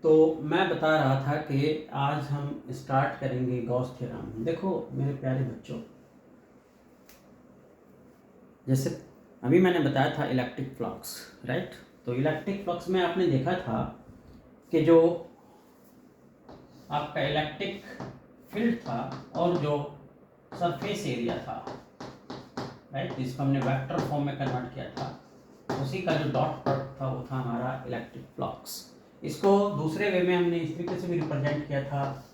तो मैं बता रहा था कि आज हम स्टार्ट करेंगे गॉस थ्योरम। देखो मेरे प्यारे बच्चों, जैसे अभी मैंने बताया था इलेक्ट्रिक फ्लक्स, राइट। तो इलेक्ट्रिक फ्लक्स में आपने देखा था कि जो आपका इलेक्ट्रिक फील्ड था और जो सरफेस एरिया था, राइट, जिसको हमने वेक्टर फॉर्म में कन्वर्ट किया था, उसी का जो डॉट प्रोडक्ट था वो था हमारा इलेक्ट्रिक फ्लक्स। इसको दूसरे वे में हमने इस तरीके से भी रिप्रेजेंट किया था,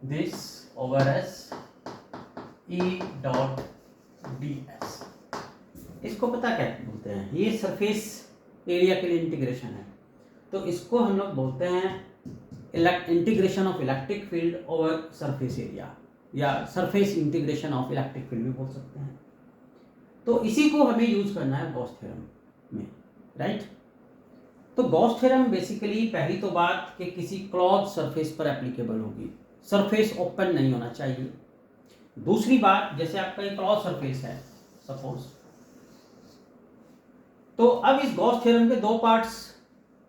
this over S E dot D S. इसको पता क्या बोलते हैं? ये सरफेस एरिया के लिए इंटीग्रेशन है, तो इसको हम लोग बोलते हैं integration of electric field over surface area, या surface integration of electric field भी बोल सकते हैं। तो इसी को हमें यूज करना है गॉस थ्योरम में, राइट। तो गॉस थ्योरम बेसिकली पहली तो बात कि किसी क्लोज सरफेस पर एप्लीकेबल होगी, सरफेस ओपन नहीं होना चाहिए। दूसरी बात, जैसे आपका एक क्लोज सरफेस है सपोज, तो अब इस गॉस थ्योरम के दो पार्ट्स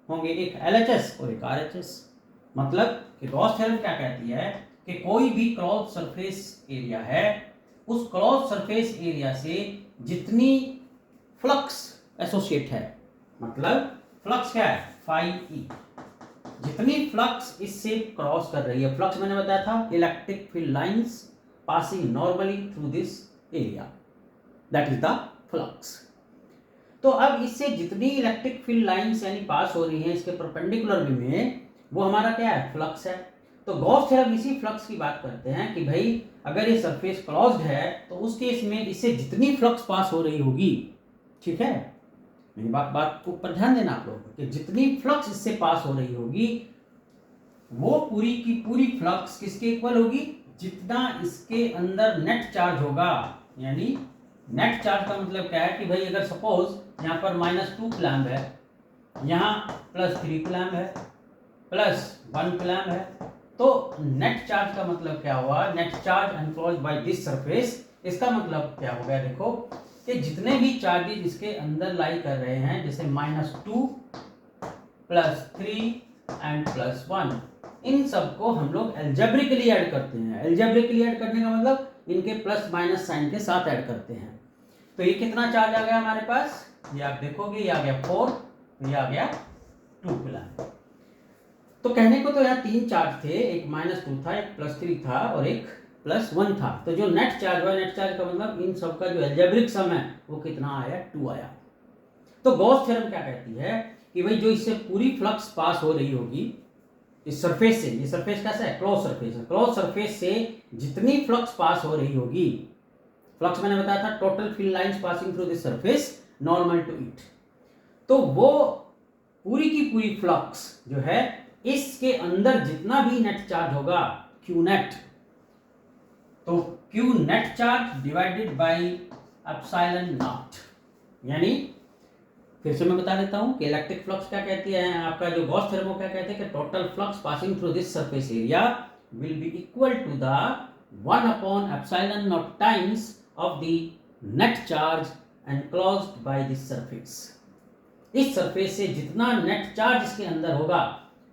होंगे, एक एलएचएस और एक आरएचएस। मतलब कि गॉस थ्योरम क्या कहती है कि कोई भी क्लोज सरफेस एरिया है, उस क्लोज सरफेस एरिया से जितनी फ्लक्स एसोसिएट है, मतलब फ्लक्स क्या है, फाई ई, जितनी फ्लक्स इससे क्रॉस कर रही है, फ्लक्स मैंने बताया था electric field lines passing normally through this area, that is the flux. तो अब इससे जितनी इलेक्ट्रिक फील्ड लाइंस यानी पास हो रही हैं इसके परपेंडिकुलर में, वो हमारा क्या है, फ्लक्स है। तो गॉस थ्योरम इसी फ्लक्स की बात करते हैं कि भाई अगर ये सरफेस क्लोज्ड है तो उस केस में इससे जितनी फ्लक्स पास हो रही होगी, ठीक है, मेरी बात को ऊपर ध्यान देना आप लोग, कि जितनी फ्लक्स इससे पास हो रही होगी वो पूरी की पूरी फ्लक्स किसके इक्वल होगी, जितना इसके अंदर नेट चार्ज होगा। यानी नेट चार्ज का मतलब क्या है कि भाई अगर सपोज यहाँ पर -2 कूलम्ब है, यहाँ +3 कूलम्ब है, +1 कूलम्ब है, तो नेट चार्ज का मतलब क्या हुआ, net charge enclosed by this surface. इसका मतलब क्या हो गया, देखो कि जितने भी चार्जेस इसके अंदर लाई कर रहे हैं, जैसे -2 +3 एंड +1, इन सबको हम लोग एल्जेब्रिकली ऐड करते हैं। एल्जेब्रिकली ऐड करने का मतलब इनके प्लस माइनस साइन के साथ ऐड करते हैं। तो ये कितना चार्ज आ गया हमारे पास, ये आप देखोगे, ये आ गया 4, ये आ गया 2 कूलम्ब। तो कहने को तो यहाँ 3 चार्ज थे, एक -2 था, एक +3 था और एक +1 था। तो जो नेट चार्ज हुआ, नेट चार्ज का मतलब इन सब का जो एल्जेब्रिक सम है वो कितना आया, 2 आया। तो गॉस थ्योरम क्या कहती है कि भाई जो इससे पूरी फ्लक्स पास हो रही होगी इस सरफेस से, ये सरफेस कैसा है, क्लोज सरफेस है, क्लोज सरफेस से जितनी फ्लक्स पास हो रही होगी, फ्लक्स मैंने बताया था total field lines passing through this surface normal to it, तो वो पूरी की पूरी फ्लक्स जो है इसके अंदर जितना भी नेट चार्ज होगा, क्यू नेट, तो Q net charge divided by epsilon not. यानी फिर से मैं बता देता हूं कि इलेक्ट्रिक फ्लक्स क्या कहती है, आपका जो गॉस थ्योरम क्या कहते हैं कि total flux passing through this surface area will be equal to the 1 epsilon naught times of the net charge enclosed by this surface. इस सरफेस से जितना नेट चार्ज इसके अंदर होगा,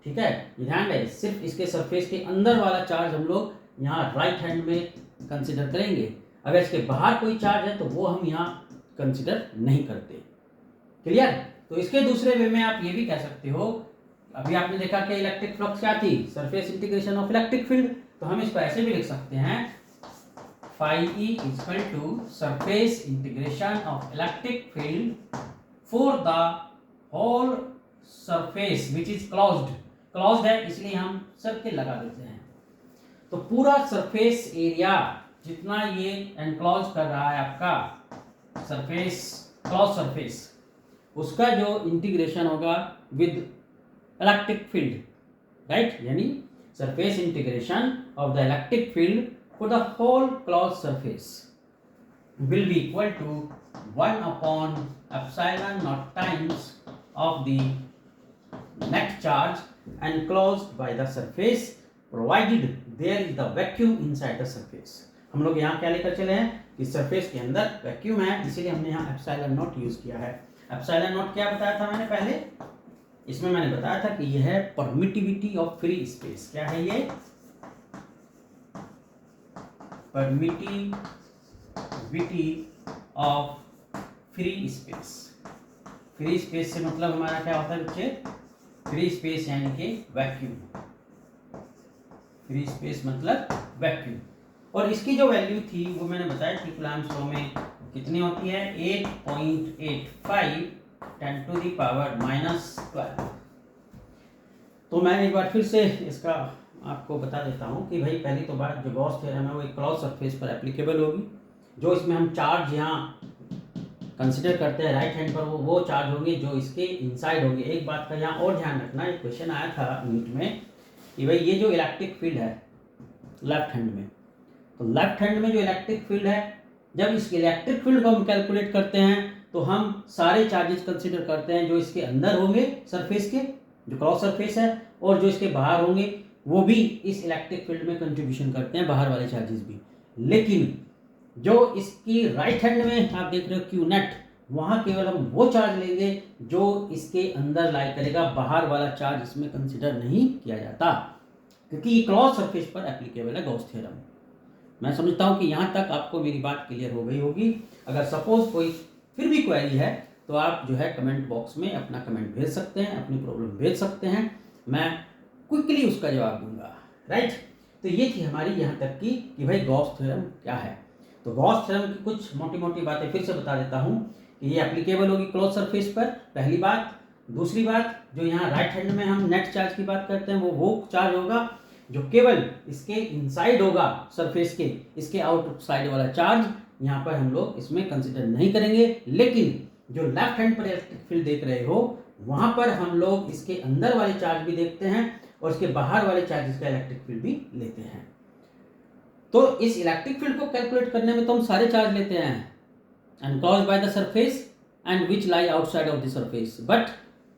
ठीक है, ये ध्यान रहे, सिर्फ इसके सरफेस के अंदर वाला चार्ज हम लोग यहाँ राइट हैंड में कंसिडर करेंगे, अगर इसके बाहर कोई चार्ज है तो वो हम यहाँ कंसिडर नहीं करते। क्लियर? तो इसके दूसरे वे में आप ये भी कह सकते हो, अभी आपने देखा कि इलेक्ट्रिक फ्लक्स क्या थी, surface integration of electric field, तो हम इसको ऐसे भी लिख सकते हैं, phi E equal to surface integration of electric field for the whole surface which is closed. Closed है इसलिए हम सर्किल लगा देते हैं, तो पूरा सरफेस एरिया जितना ये एनक्लोज कर रहा है आपका सरफेस, क्लोज सरफेस, उसका जो इंटीग्रेशन होगा विद इलेक्ट्रिक फील्ड, राइट, यानी surface integration of the electric field for the whole close surface will be equal to 1 epsilon naught times of the net charge enclosed by the surface provided there is the vacuum inside the surface। हम लोग यहाँ क्या लेकर चले हैं कि surface के अंदर वैक्यूम है, इसीलिए हमने यहाँ एप्सिलॉन नॉट यूज किया है। एप्सिलॉन नॉट क्या बताया था मैंने पहले, इसमें मैंने बताया था कि यह है परमिटिविटी ऑफ फ्री स्पेस। क्या है ये? Permittivity of free space. Free space से मतलब हमारा क्या होता है बच्चे? फ्री स्पेस यानी कि वैक्यूम। फ्री स्पेस मतलब वैक्यूम। और इसकी जो वैल्यू थी वो मैंने बताया थी कूलम्ब्स लॉ में कितनी होती है? 8.85 10⁻⁻12। तो मैं एक बार फिर से इसका आपको बता देता हूँ कि भाई पहली तो बात, जो गॉस थ्योरम है वो एक क्रॉस सरफेस पर एप्लीकेबल होगी। जो इसमें हम चार्ज यहाँ कंसिडर करते हैं राइट हैंड पर, वो चार्ज होंगे जो इसके इनसाइड होंगे। एक बात का यहाँ और ध्यान रखना, एक क्वेश्चन आया था नीट में कि भाई ये जो इलेक्ट्रिक फील्ड है लेफ्ट हैंड में, तो लेफ्ट हैंड में जो इलेक्ट्रिक फील्ड है, जब इस इलेक्ट्रिक फील्ड को हम कैलकुलेट करते हैं तो हम सारे चार्जेस कंसिडर करते हैं जो इसके अंदर होंगे सरफेस के, जो क्रॉस सरफेस है, और जो इसके बाहर होंगे वो भी इस इलेक्ट्रिक फील्ड में कंट्रीब्यूशन करते हैं, बाहर वाले चार्जेस भी। लेकिन जो इसकी राइट हैंड में आप देख रहे हो क्यू नेट, वहां केवल हम वो चार्ज लेंगे जो इसके अंदर लाई करेगा, बाहर वाला चार्ज इसमें कंसिडर नहीं किया जाता, क्योंकि ये क्रॉस सरफेस पर एप्लीकेबल है गॉस थ्योरम। मैं समझता हूं कि यहां तक आपको मेरी बात क्लियर हो गई होगी। अगर सपोज कोई फिर भी क्वेरी है तो आप जो है कमेंट बॉक्स में अपना कमेंट भेज सकते हैं, अपनी प्रॉब्लम भेज सकते हैं, मैं क्विकली उसका जवाब दूंगा। राइट, तो ये थी हमारी यहाँ तक की कि भाई गॉस थ्योरम क्या है। तो गॉस थ्योरम की कुछ मोटी मोटी बातें फिर से बता देता हूँ कि ये एप्लीकेबल होगी क्लोज सरफेस पर, पहली बात। दूसरी बात, जो यहाँ राइट हैंड में हम नेट चार्ज की बात करते हैं वो चार्ज होगा जो केवल इसके इनसाइड होगा सरफेस के, इसके आउटसाइड वाला चार्ज यहाँ पर हम लोग इसमें कंसिडर नहीं करेंगे। लेकिन जो लेफ्ट हैंड पर इलेक्ट्रिक फील्ड देख रहे हो वहां पर हम लोग इसके अंदर वाले चार्ज भी देखते हैं और इसके बाहर वाले चार्जेस का इलेक्ट्रिक फील्ड भी लेते हैं। तो इस इलेक्ट्रिक फील्ड को कैलकुलेट करने में तो हम सारे चार्ज लेते हैं, and caused by the surface and which lie outside of the surface, but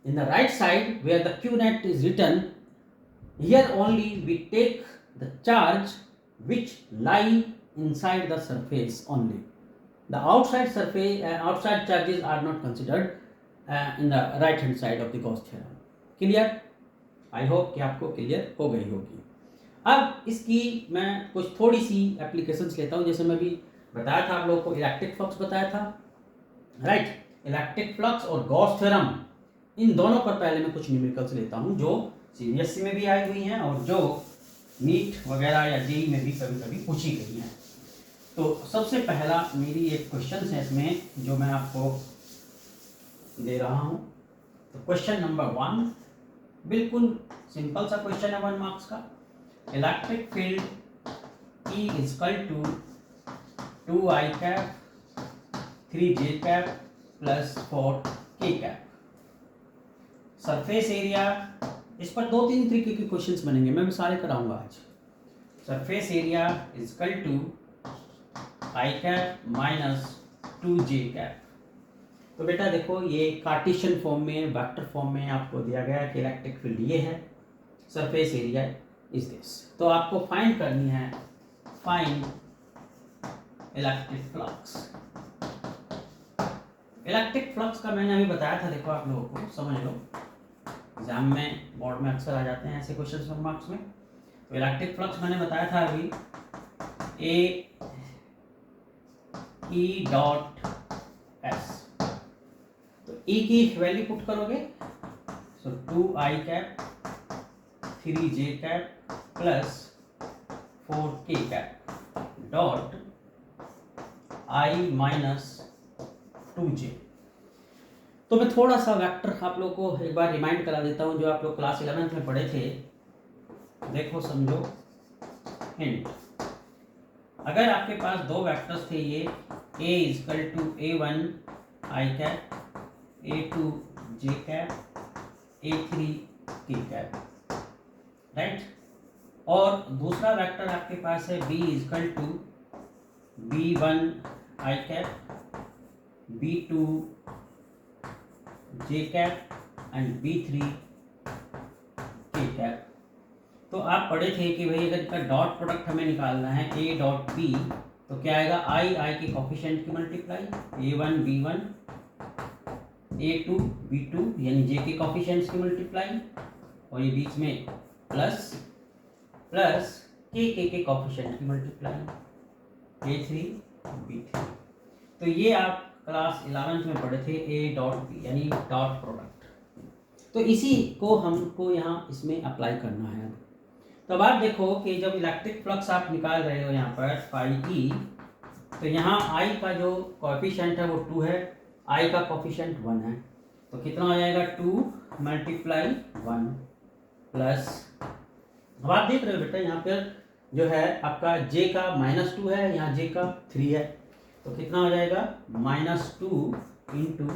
in the right side where the q net is written, here only we take the charge which lie inside the surface only. The outside surface outside charges are not considered in the right hand side of the Gauss theorem. Clear? I hope कि आपको clear हो गई होगी। अब इसकी मैं कुछ थोड़ी सी एप्लीकेशंस लेता हूँ। जैसे मैं भी बताया था आप लोगों को, इलेक्ट्रिक फ्लक्स बताया था, राइट। इलेक्ट्रिक फ्लक्स और गॉस थ्योरम, इन दोनों पर पहले मैं कुछ न्यूमेरिकल्स लेता हूँ जो सीबीएसई में भी आई हुई हैं और जो नीट वगैरह या जेई में भी कभी कभी पूछी गई हैं। तो सबसे पहला मेरी एक क्वेश्चन है इसमें जो मैं आपको दे रहा हूँ। तो क्वेश्चन नंबर 1 बिल्कुल सिंपल सा क्वेश्चन है 1 मार्क्स का। Electric field E is equal to 2I cap 3J cap plus 4K cap। Surface area, इस पर 2-3 तरीके के क्वेश्चंस बनेंगे, मैं भी सारे कराऊंगा आज। Surface area is equal to I cap minus 2J cap। तो बेटा देखो, ये कार्टेशियन फॉर्म में, वेक्टर फॉर्म में आपको दिया गया है कि इलेक्ट्रिक फील्ड ये है, सरफेस एरिया इज दिस। तो आपको फाइंड करनी है, find electric flux. Electric flux का मैंने अभी बताया था, देखो आप लोगों को समझ लो, एग्जाम में बोर्ड में अक्सर आ जाते हैं ऐसे क्वेश्चन 1 मार्क्स में। तो इलेक्ट्रिक फ्लक्स मैंने बताया था अभी, ए ई डॉट एस। तो ई की वैल्यू पुट करोगे, सो 2I cap 3J cap plus 4K cap dot I minus 2J। तो मैं थोड़ा सा वेक्टर आप लोग को एक बार रिमाइंड करा देता हूं जो आप लोग क्लास 11th में पढ़े थे। देखो समझो, हिंट, अगर आपके पास दो वेक्टर्स थे, ये A is equal to A1 I cap A2 J cap A3 K cap, right. और दूसरा वेक्टर आपके पास है B is equal to B1 I cap B2 J cap and B3 K cap. तो आप पढ़े थे कि भाई अगर इसका डॉट प्रोडक्ट हमें निकालना है A डॉट B, तो क्या आएगा, I के कोफिशिएंट की multiply, A1 B1 A2 B2 यानी जे के कॉफिशिएंट्स की मल्टीप्लाई, और ये बीच में प्लस प्लस के कॉफिशिएंट की मल्टीप्लाई A3 B3। तो ये आप क्लास 11th में पढ़े थे A डॉट B यानी डॉट प्रोडक्ट। तो इसी को हमको यहाँ इसमें अप्लाई करना है। तो अब आप देखो कि जब इलेक्ट्रिक फ्लक्स आप निकाल रहे हो यहाँ पर फाई ई, तो यहाँ I का जो कोएफिशिएंट है वो 2 है, I का कोएफिशिएंट 1 है, तो कितना हो जाएगा 2 मल्टीप्लाई 1 प्लस, अब आप देख रहे हो बेटा यहाँ पर जो है आपका J का -2 है, यहाँ J का 3 है, तो कितना हो जाएगा -2 इंटू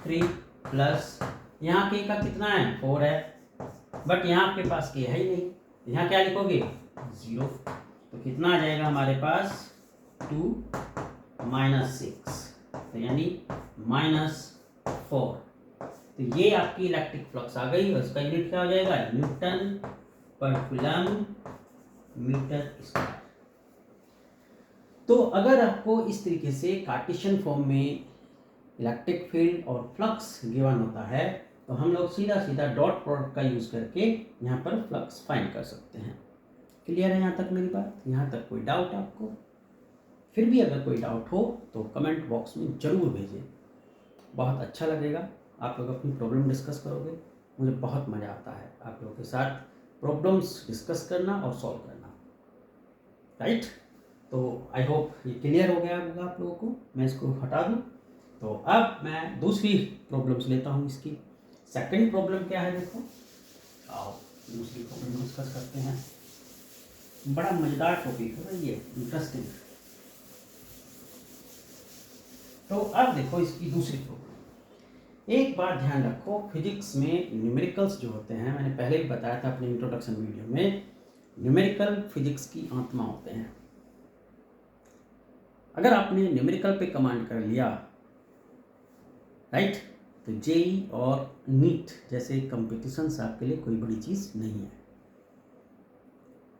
3 प्लस यहाँ के का कितना है 4 है, बट यहाँ आपके पास के है ही नहीं, यहाँ क्या लिखोगे 0, तो कितना आ जाएगा हमारे पास 2 -6, तो यानी -4। तो ये आपकी इलेक्ट्रिक फ्लक्स आ गई, और इसका यूनिट क्या हो जाएगा Newton per coulomb metre square. तो अगर आपको इस तरीके से कार्टेशियन फॉर्म में इलेक्ट्रिक फील्ड और फ्लक्स गिवन होता है, तो हम लोग सीधा सीधा डॉट प्रोडक्ट का यूज करके यहाँ पर फ्लक्स फाइंड कर सकते हैं। क्लियर है यहाँ तक मेरी बात? यहाँ तक कोई डाउट आपको? फिर भी अगर कोई डाउट हो तो कमेंट बॉक्स में ज़रूर भेजें, बहुत अच्छा लगेगा। आप लोग अपनी प्रॉब्लम डिस्कस करोगे, मुझे बहुत मज़ा आता है आप लोगों के साथ प्रॉब्लम्स डिस्कस करना और सॉल्व करना, राइट? तो आई होप ये क्लियर हो गया होगा आप लोगों को। मैं इसको हटा दूँ, तो अब मैं दूसरी प्रॉब्लम्स लेता हूँ। इसकी सेकंड प्रॉब्लम क्या है, देखो आओ दूसरी प्रॉब्लम डिस्कस करते हैं। बड़ा मज़ेदार टॉपिक है ये, इंटरेस्टिंग। तो अब देखो इसकी दूसरी प्रॉब्लम। एक बात ध्यान रखो, फिजिक्स में न्यूमेरिकल्स जो होते हैं, मैंने पहले भी बताया था अपने इंट्रोडक्शन वीडियो में, न्यूमेरिकल फिजिक्स की आत्मा होते हैं। अगर आपने न्यूमेरिकल पे कमांड कर लिया, राइट, तो जेई और नीट जैसे कंपटीशंस आपके लिए कोई बड़ी चीज़ नहीं है।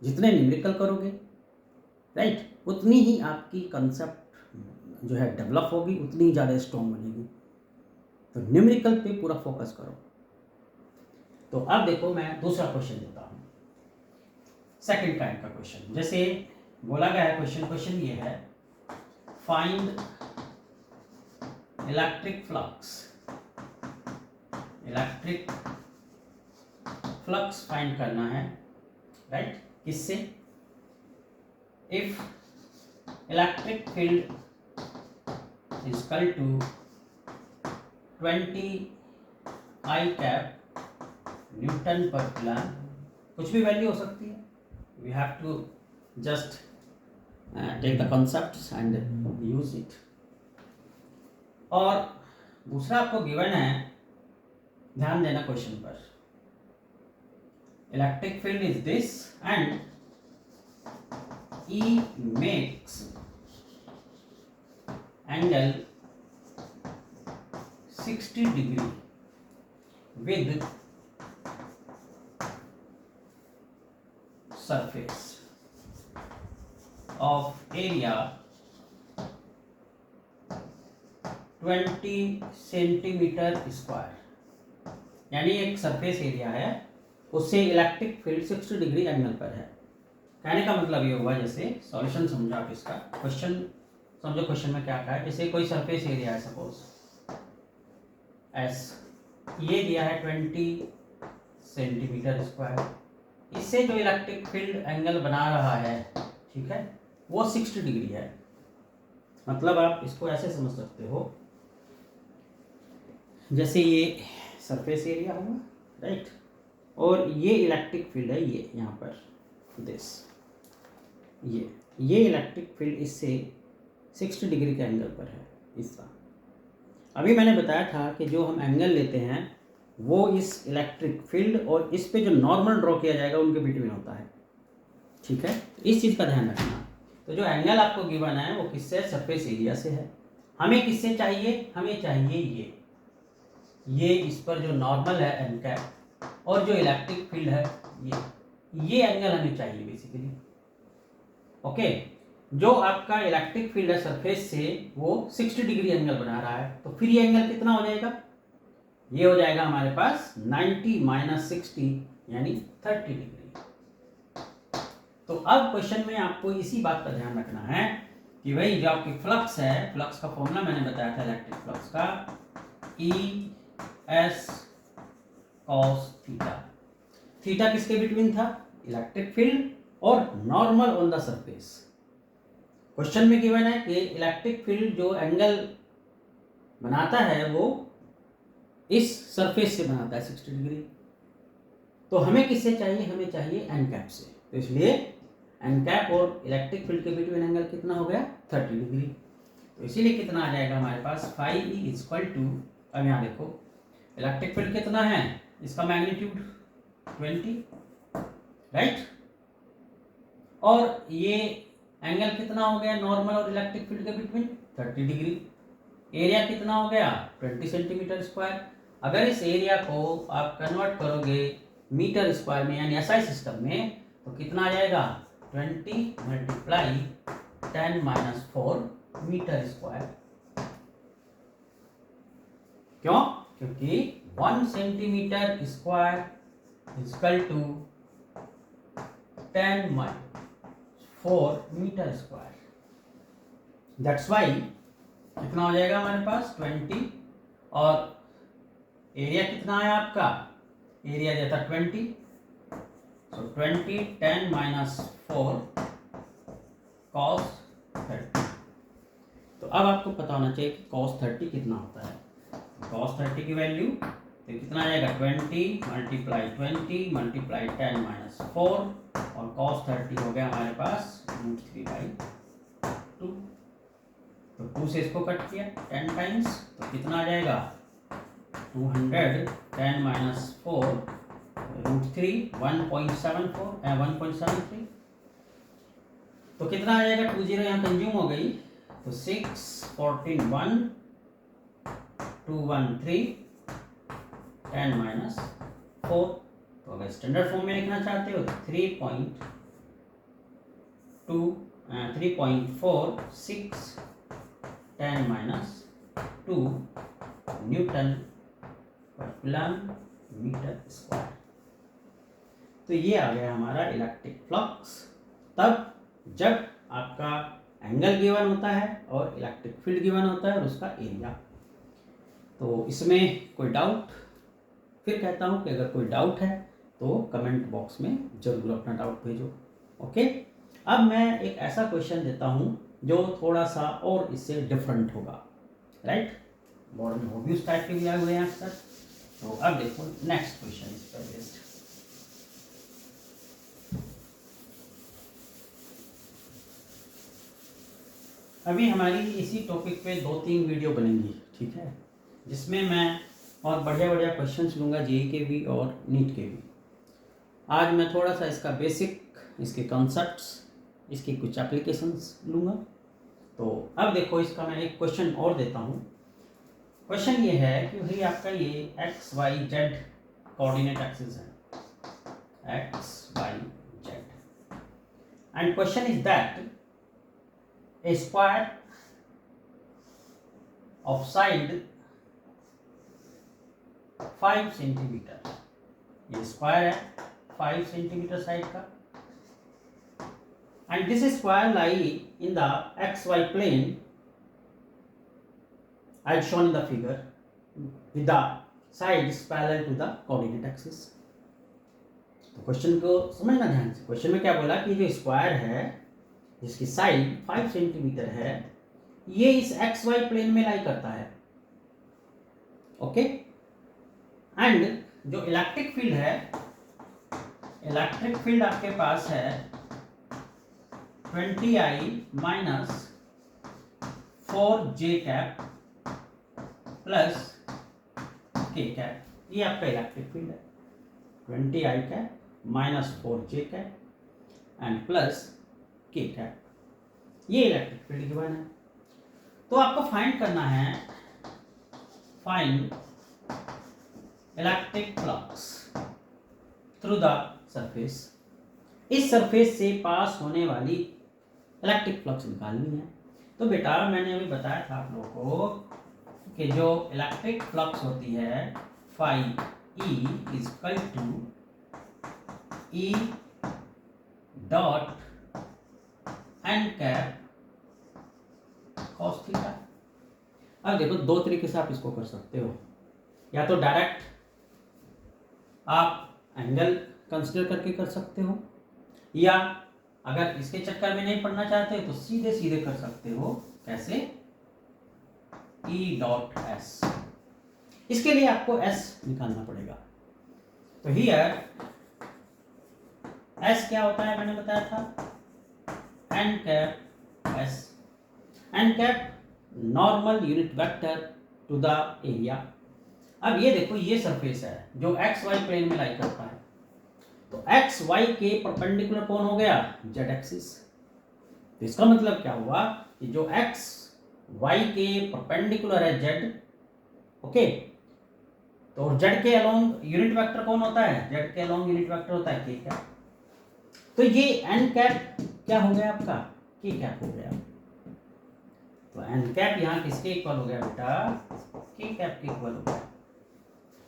जितने न्यूमेरिकल करोगे, राइट, उतनी ही आपकी कंसेप्ट जो है डेवलप होगी, उतनी ही ज़्यादा स्ट्रॉन्ग बनेगी। तो न्यूमेरिकल पे पूरा फोकस करो। तो अब देखो मैं दूसरा क्वेश्चन देता हूँ, सेकंड काइंड का क्वेश्चन। जैसे बोला गया है क्वेश्चन ये है, फाइंड इलेक्ट्रिक फ्लक्स फाइंड करना है, राइट? किससे? If electric field is equal to 20 I cap newton per coulomb, कुछ भी वैल्यू हो सकती है, we have to just take the concepts and use it. और दूसरा आपको गिवन है, ध्यान देना क्वेश्चन पर, electric field is this and E makes angle 60 degree with surface of area 20 centimetre square, यानी एक सरफेस एरिया है, उससे इलेक्ट्रिक फील्ड 60 डिग्री एंगल पर है। कहने का मतलब ये होगा, जैसे सॉल्यूशन समझो आप इसका, क्वेश्चन समझो, क्वेश्चन में क्या कहा है। जैसे कोई सरफेस एरिया है, सपोज एस, ये दिया है 20 सेंटीमीटर स्क्वायर, इससे जो इलेक्ट्रिक फील्ड एंगल बना रहा है, ठीक है, वो 60 डिग्री है। मतलब आप इसको ऐसे समझ सकते हो, जैसे ये सरफेस एरिया होगा, राइट, और ये इलेक्ट्रिक फील्ड है, ये यहाँ पर दिस, ये इलेक्ट्रिक फील्ड इससे 60 डिग्री के एंगल पर है, इसका। अभी मैंने बताया था कि जो हम एंगल लेते हैं वो इस इलेक्ट्रिक फील्ड और इस पे जो नॉर्मल ड्रॉ किया जाएगा उनके बिटवीन होता है, ठीक है? इस चीज़ का ध्यान रखना। तो जो एंगल आपको गिवन है वो किससे? सरफेस एरिया से है। हमें किससे चाहिए? हमें चाहिए ये इस पर जो नॉर्मल है एन कैप, और जो इलेक्ट्रिक फील्ड है ये एंगल हमें चाहिए बेसिकली, ओके। जो आपका इलेक्ट्रिक फील्ड है सरफेस से, वो 60 डिग्री एंगल बना रहा है, तो फिर ये एंगल कितना हो जाएगा? ये हो जाएगा हमारे पास 90 माइनस 60 यानी 30 डिग्री। तो अब क्वेश्चन में आपको इसी बात का ध्यान रखना है कि भाई जो आपकी फ्लक्स है, फ्लक्स का फॉर्मूला मैंने बताया था इलेक्ट्रिक फ्लक्स का, E S cos theta. Theta किसके बिटवीन था? इलेक्ट्रिक फील्ड और normal on the surface. Question में गिवन है कि इलेक्ट्रिक फील्ड जो एंगल बनाता है वो इस सरफेस से बनाता है 60 डिग्री। तो हमें किससे चाहिए? हमें चाहिए एन कैप से। तो इसलिए एन कैप और इलेक्ट्रिक फील्ड के बिटवीन एंगल कितना हो गया? 30 डिग्री। तो इसीलिए कितना आ जाएगा हमारे पास? फाई ई इक्वल टू, अब यहाँ देखो इलेक्ट्रिक फील्ड कितना है, इसका मैग्नीट्यूड 20, राइट, और ये एंगल कितना हो गया नॉर्मल और इलेक्ट्रिक फील्ड के बिटवीन? 30 डिग्री। एरिया कितना हो गया? 20 सेंटीमीटर स्क्वायर। अगर इस एरिया को आप कन्वर्ट करोगे मीटर स्क्वायर में यानी एसआई सिस्टम में, तो कितना आ जाएगा? 20 मल्टीप्लाई 10 माइनस 4 मीटर स्क्वायर। क्यों? क्योंकि 1 centimetre square equal to 10 minus 4 metre square. That's why कितना हो जाएगा हमारे पास? 20, और एरिया कितना है आपका? एरिया देता 20, सो 20 10 माइनस 4 कॉस 30। तो अब आपको पता होना चाहिए कि कॉस 30 कितना होता है। कॉस 30 की वैल्यू तो कितना आ जाएगा? 20 मल्टीप्लाई 20 मल्टीप्लाई 10 माइनस 4, और कॉस 30 हो गया हमारे पास √3/2। तो 2 से इसको कट किया 10 टाइम्स, तो कितना आ जाएगा? 200 10 माइनस 4 √3 1.74 1.73। तो कितना आ जाएगा? 20 यहाँ कंज्यूम हो गई, तो 6 14 1 213 10 माइनस 4। तो अगर स्टैंडर्ड फॉर्म में लिखना चाहते हो तो 3.46 10 minus 2 Newton per coulomb metre square. तो ये आ गया हमारा इलेक्ट्रिक फ्लक्स तब जब आपका एंगल गिवन होता है और इलेक्ट्रिक फील्ड गिवन होता है और उसका एरिया। तो इसमें कोई डाउट? फिर कहता हूँ कि अगर कोई डाउट है तो कमेंट बॉक्स में जरूर अपना डाउट भेजो। ओके, अब मैं एक ऐसा क्वेश्चन देता हूँ जो थोड़ा सा और इससे डिफरेंट होगा, राइट। बोर्ड में होगी उस टाइप के भी आए हुए हैं अक्सर। तो अब देखो नेक्स्ट क्वेश्चन इस पर बेस्ड। अभी हमारी इसी टॉपिक पे 2-3 वीडियो बनेंगी, ठीक है, जिसमें मैं और बढ़िया बढ़िया क्वेश्चंस लूँगा, जेईई के भी और नीट के भी। आज मैं थोड़ा सा इसका बेसिक, इसके कॉन्सेप्ट्स, इसकी कुछ एप्लीकेशंस लूँगा। तो अब देखो इसका मैं एक क्वेश्चन और देता हूँ। क्वेश्चन ये है कि भाई आपका ये X Y Z coordinate axis है, X Y Z, and question is that a square of side 5 centimetre, ये स्क्वायर है 5 सेंटीमीटर साइड का, and this square lie in the xy plane as shown in the figure with the sides parallel to the coordinate axis। तो question को समझना ध्यान से। Question में क्या बोला कि जो स्क्वायर है जिसकी साइड 5 सेंटीमीटर है, ये इस एक्स वाई प्लेन में लाई करता है, ओके। एंड जो इलेक्ट्रिक फील्ड है, इलेक्ट्रिक फील्ड आपके पास है 20I minus 4J cap plus K cap, ये आपका इलेक्ट्रिक फील्ड है। 20I cap minus 4J cap and plus K cap, ये इलेक्ट्रिक फील्ड गिवन है। तो आपको फाइंड करना है, find electric flux through the surface. इस सरफेस से पास होने वाली इलेक्ट्रिक फ्लक्स निकालनी है। तो बेटा मैंने अभी बताया था आप लोगों को कि जो इलेक्ट्रिक फ्लक्स होती है phi E is equal to E dot N cap cos theta. अब देखो दो तरीके से आप इसको कर सकते हो, या तो डायरेक्ट आप एंगल कंसिडर करके कर सकते हो, या अगर इसके चक्कर में नहीं पढ़ना चाहते तो सीधे सीधे कर सकते हो। कैसे? E dot S. इसके लिए आपको एस निकालना पड़ेगा। तो हियर एस क्या होता है मैंने बताया था, N cap S. N cap normal unit vector to the area. अब ये देखो ये सरफेस है जो एक्स वाई प्लेन में लाई करता है, तो एक्स वाई के परपेंडिकुलर कौन हो गया? Z axis. तो इसका मतलब क्या हुआ कि जो एक्स वाई के परपेंडिकुलर है जेड, ओके, तो जेड के अलोंग यूनिट वेक्टर कौन होता है? जेड के अलोंग यूनिट वेक्टर होता है के कैप। तो ये एन कैप क्या हो गया आपका? के कैप हो गया। तो एन कैप यहाँ किसके इक्वल हो गया बेटा? के कैप के इक्वल हो गया।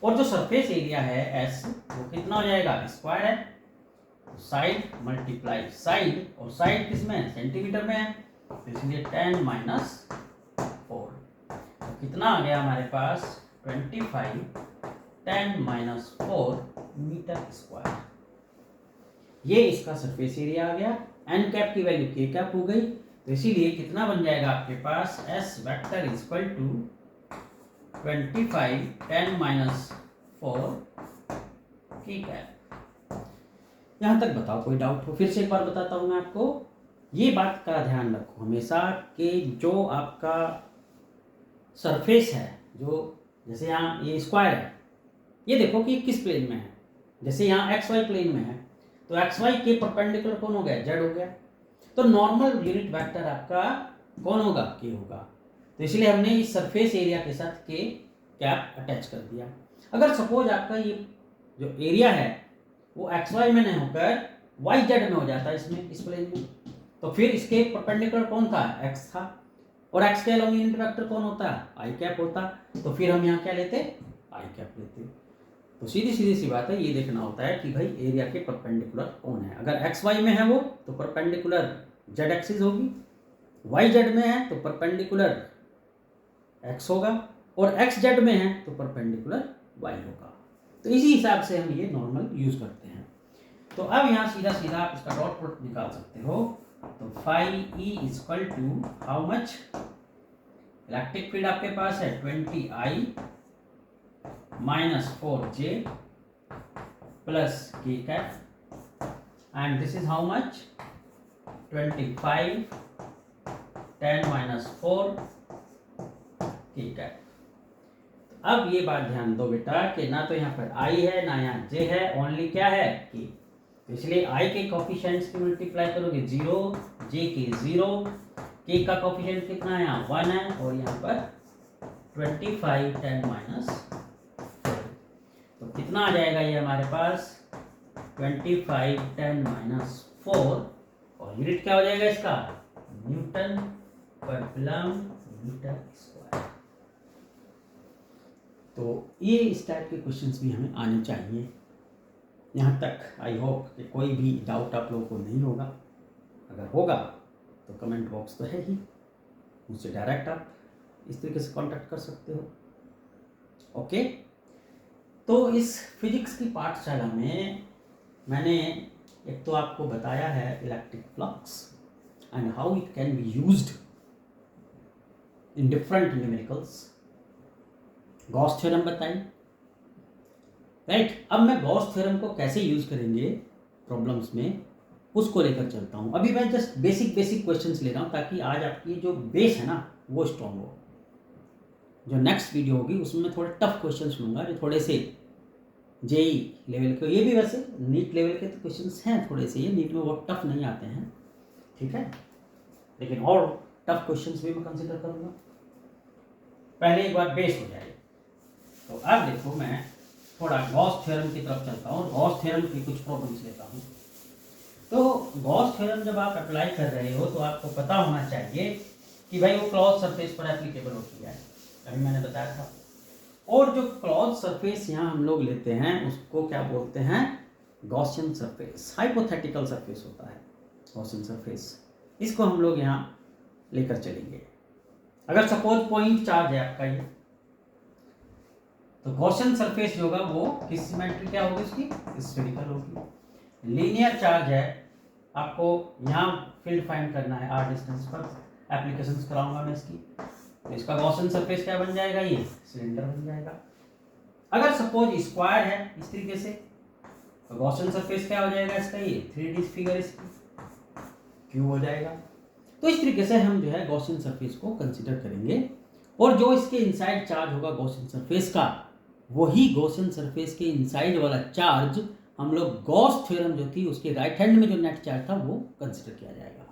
और जो सरफेस एरिया है एस, वो कितना हो जाएगा? स्क्वायर है, साइड मल्टीप्लाई साइड, और साइड किस में? सेंटीमीटर में है, तो इसलिए 10 माइनस 4। तो कितना आ गया हमारे पास? 25 10 माइनस 4 मीटर स्क्वायर। ये इसका सरफेस एरिया आ गया। एन कैप की वैल्यू के कैप हो गई, तो इसीलिए कितना बन जाएगा आपके पास? S vector is equal to 25 10 minus 4 के कैप। यहां तक बताओ कोई डाउट हो? फिर से एक बार बताता हूं मैं आपको। ये बात का ध्यान रखो हमेशा कि जो आपका सरफेस है, जो जैसे यहाँ ये स्क्वायर है, ये देखो कि किस प्लेन में है। जैसे यहाँ एक्स वाई प्लेन में है, तो एक्स वाई के परपेंडिकुलर कौन हो गया? जेड हो गया। तो नॉर्मल यूनिट वेक्टर आपका कौन होगा? के होगा। तो इसलिए हमने इस सरफेस एरिया के साथ के कैप अटैच कर दिया। अगर सपोज आपका ये जो एरिया है वो एक्स वाई में नहीं होकर वाई जेड में हो जाता है, इसमें इस प्लेन में, तो फिर इसके परपेंडिकुलर कौन था? एक्स था, और एक्स के अलोंग यूनिट वेक्टर कौन होता? आई कैप होता। तो फिर हम यहाँ क्या लेते? आई कैप लेते। तो सीधी सीधी सी बात है, ये देखना होता है कि भाई एरिया के परपेंडिकुलर कौन है। अगर एक्स वाई में है वो, तो परपेंडिकुलर जेड एक्सिस होगी, वाई जेड में है तो परपेंडिकुलर एक्स होगा, और एक्स जेड में है तो परपेंडिकुलर वाई होगा। तो इसी हिसाब से हम ये नॉर्मल यूज करते हैं। तो अब यहाँ सीधा सीधा आप इसका डॉट प्रोडक्ट निकाल सकते हो। तो phi E is equal to how much? Electric field आपके पास है 20I minus 4J plus K cap, and this is how much? 25 10 minus 4 के कैप। अब ये बात ध्यान दो बेटा कि ना तो यहाँ पर आई है ना यहाँ जे है, ओनली क्या है? के। तो इसलिए आई के कोफिशिएंट्स की मल्टीप्लाई करोगे 0, जे के 0, के का कोफिशिएंट कितना है? यहाँ 1 है, और यहाँ पर 25 10 माइनस 4। तो कितना आ जाएगा ये हमारे पास? 25 10 माइनस 4, और यूनिट क्या हो जाएगा इसका? Newton per coulomb metre square. तो ये इस टाइप के क्वेश्चंस भी हमें आने चाहिए। यहाँ तक आई होप कि कोई भी डाउट आप लोगों को नहीं होगा। अगर होगा तो कमेंट बॉक्स तो है ही, मुझसे डायरेक्ट आप इस तरीके से कांटेक्ट कर सकते हो। ओके, तो इस फिजिक्स की पाठशाला में मैंने एक तो आपको बताया है electric flux and how it can be used in different numericals. Gauss theorem बताई, राइट। अब मैं गॉस थ्योरम को कैसे यूज करेंगे प्रॉब्लम्स में, उसको लेकर चलता हूं। अभी मैं जस्ट बेसिक क्वेश्चंस ले रहा हूं ताकि आज आपकी जो बेस है ना वो स्ट्रॉन्ग हो। जो नेक्स्ट वीडियो होगी उसमें मैं थोड़े टफ क्वेश्चंस लूंगा, जो थोड़े से जेई लेवल के, ये भी वैसे नीट लेवल के तो क्वेश्चंस हैं थोड़े से, ये नीट में बहुत टफ नहीं आते हैं, ठीक है, लेकिन और टफ क्वेश्चंस भी मैं कंसिडर करूंगा। पहले एक बार बेस हो जाए। तो अब देखो मैं थोड़ा गॉस थ्योरम की तरफ चलता हूँ, गॉस थ्योरम की कुछ प्रॉब्लम्स लेता हूँ। तो गॉस थ्योरम जब आप अप्लाई कर रहे हो तो आपको पता होना चाहिए कि भाई वो क्लोज सरफेस पर एप्लीकेबल होती है। अभी मैंने बताया था और जो क्लोज सरफेस यहाँ हम लोग लेते हैं उसको क्या बोलते हैं, गॉसियन सरफेस, हाइपोथेटिकल सरफेस होता है गॉसियन सरफेस। इसको हम लोग यहाँ लेकर चलेंगे। अगर सपोज पॉइंट चार्ज है आपका ये, तो गॉसियन सरफेस जो होगा वो किस सिमेट्री क्या होगी, उसकी स्फेरिकल होगी। लीनियर चार्ज है, आपको यहाँ फील्ड फाइंड करना है r डिस्टेंस पर, एप्लीकेशंस कराऊंगा मैं इसकी। तो इसका गॉसियन सरफेस क्या बन जाएगा, ये सिलेंडर बन जाएगा। अगर सपोज स्क्वायर है इस तरीके से, तो गॉसियन सरफेस क्या हो जाएगा इसका, ये 3D फिगर इसकी क्यूब हो जाएगा। तो इस तरीके से हम जो है गॉसियन सरफेस को कंसीडर करेंगे, और जो इसके इनसाइड चार्ज होगा गॉसियन सरफेस का, वही गॉसियन सरफेस के इनसाइड वाला चार्ज हम लोग गॉस थ्योरम जो थी उसके राइट हैंड में जो नेट चार्ज था वो कंसीडर किया जाएगा।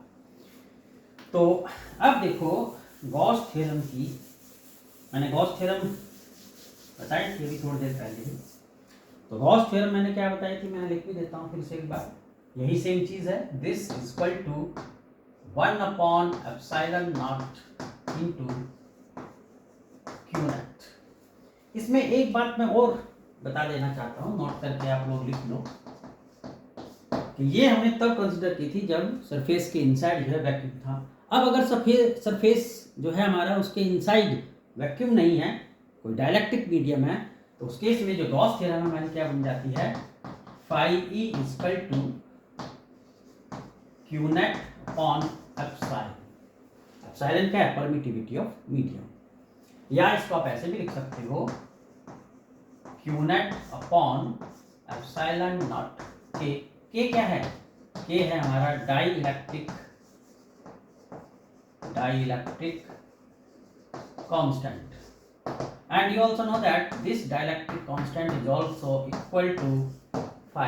तो अब देखो गॉस थ्योरम की, मैंने गॉस थ्योरम बताई थी अभी थोड़ी देर पहले ही। तो गॉस थ्योरम मैंने क्या बताई थी, मैं लिख भी देता हूँ फिर से एक बार, यही सेम चीज है। This equal to 1/ε0 into q net. इसमें एक बात मैं और बता देना चाहता हूँ, नोट करके आप लोग लिख लो कि ये हमने तब कंसिडर की थी जब सरफेस के इनसाइड जो है वैक्यूम था। अब अगर सरफेस जो है हमारा उसके इनसाइड वैक्यूम नहीं है, कोई डायलैक्ट्रिक मीडियम है, तो उस केस में जो गॉस थ्योरम हमारी क्या बन जाती है, phi E equal to Q net upon epsilon. Epsilon क्या है, परमिटिविटी ऑफ मीडियम, या इसको आप ऐसे भी लिख सकते हो Q net upon epsilon not के। के क्या है, के है हमारा dielectric constant, and you also know that this dielectric constant is also equal to phi